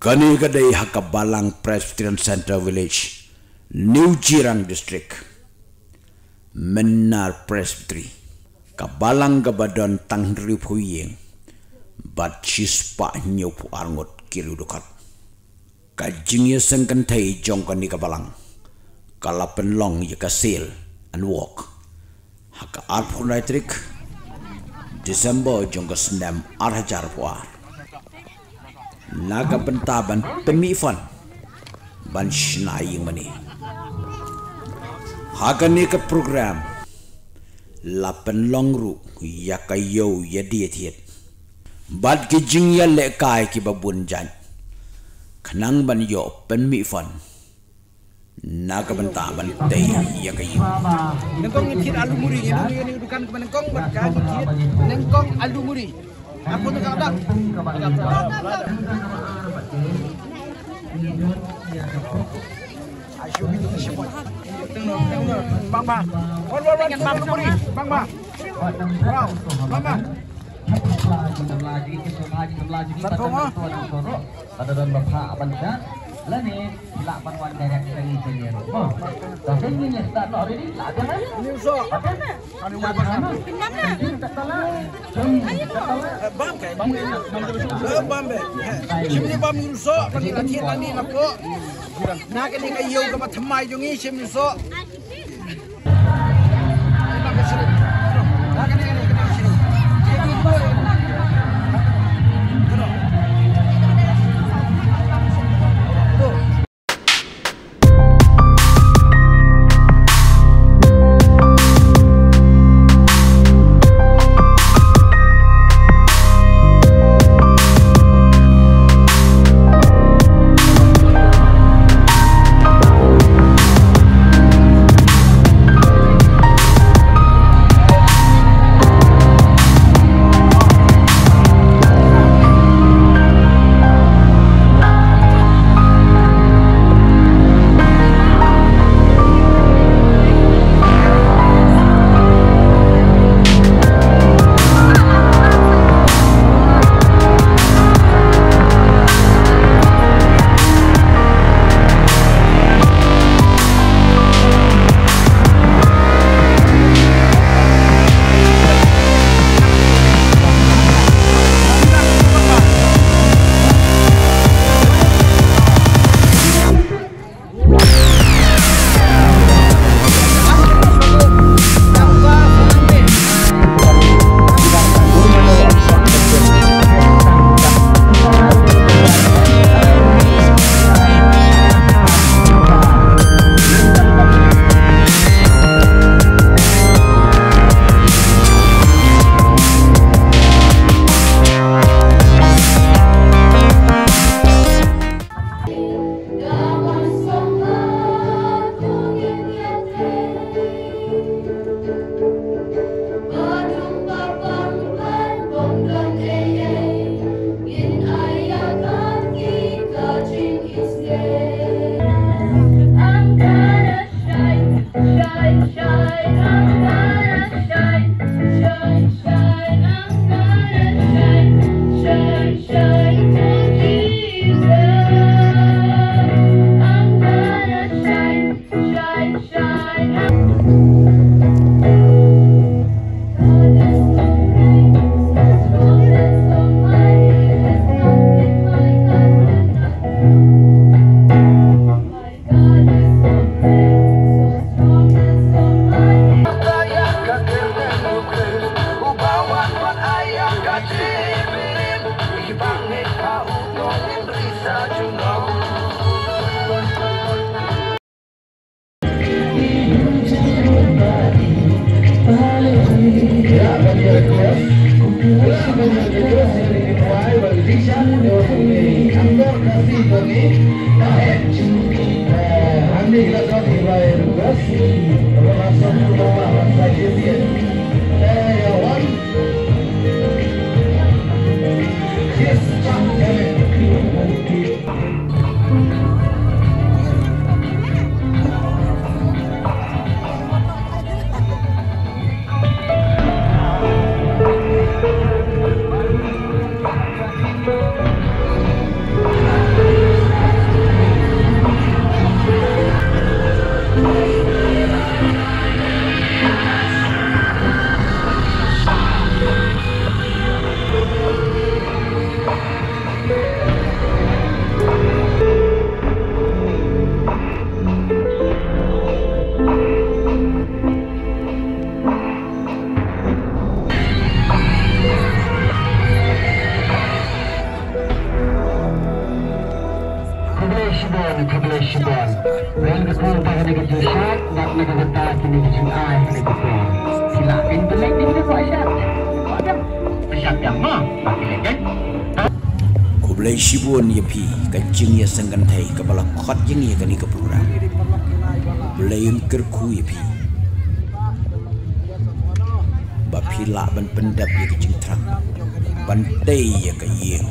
Kani kadai Hakabalang Presbyterian Center Village, New Jirang District, Menar Presbytery, Kabalang Gabadon Tangri Puyeng, Bat Chispa Nyopu Arngot Kirudukat. Kajingya Sengkantai Jongkani Kabalang, Kalapen Long Yakasil and Walk, Haka Arpunitrik, December Jongkasnem Arhajar Puar. Naga bentaban pemifan ban shnai mani hagani ke program lapen longru yakayo yadiet bad ki jingya le kai ki babun jan khnang ban yo pemifan naga bentaban tei yakayo nengkong ngithit alu muri ini dukan ke nengkong berkan ngithit nengkong alu muri aku tu kadak ayo itu siapa tengok bang bang kon bang bang muri bang bang bang bang ada dan bapak bangsa lani 8 wan dayak tani senior oh tapi ini start already ada kan nyuso anu mana tak tala bam kai bam be chimni bam nyuso pani lati lani lako na ke ni kayo ka mathamai jongi chim nyuso Shibon, Kublai Shibon. Well, the pool para nag-shot, not nagaganda kini kicing ay nag-pool. Sila pintulik din sa shot. Padam, shot yang mo, makilig kan? Kublai Shibon ya pi kajing ya senggan thai kepala khot yang ya kani ke program. Belayan kerku ya pi. Bapila ban pendap ya kajing terang. Bantai ya kayeng.